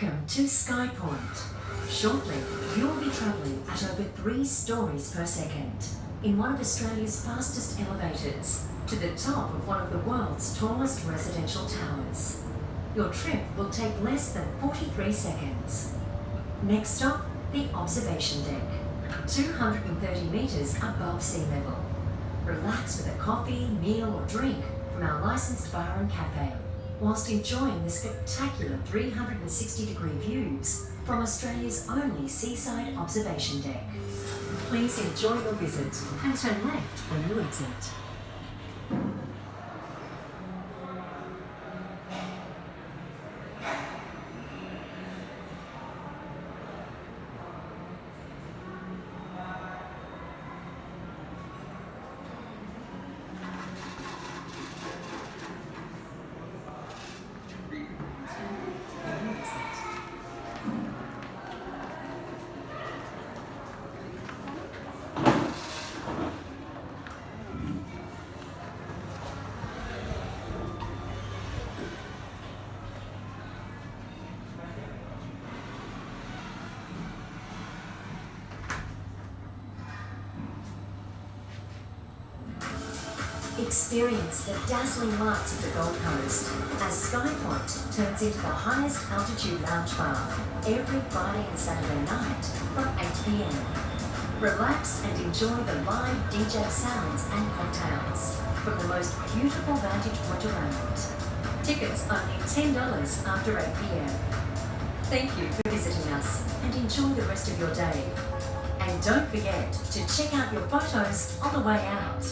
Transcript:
Welcome to SkyPoint. Shortly, you'll be travelling at over 3 stories per second in one of Australia's fastest elevators to the top of one of the world's tallest residential towers. Your trip will take less than 43 seconds. Next stop, the observation deck, 230 metres above sea level. Relax with a coffee, meal or drink from our licensed bar and cafe, whilst enjoying the spectacular 360-degree views from Australia's only seaside observation deck. Please enjoy your visit and turn left when you exit. Experience the dazzling lights of the Gold Coast as SkyPoint turns into the highest altitude lounge bar every Friday and Saturday night from 8 p.m. Relax and enjoy the live DJ sounds and cocktails from the most beautiful vantage point around. Tickets only $10 after 8 p.m. Thank you for visiting us and enjoy the rest of your day. And don't forget to check out your photos on the way out.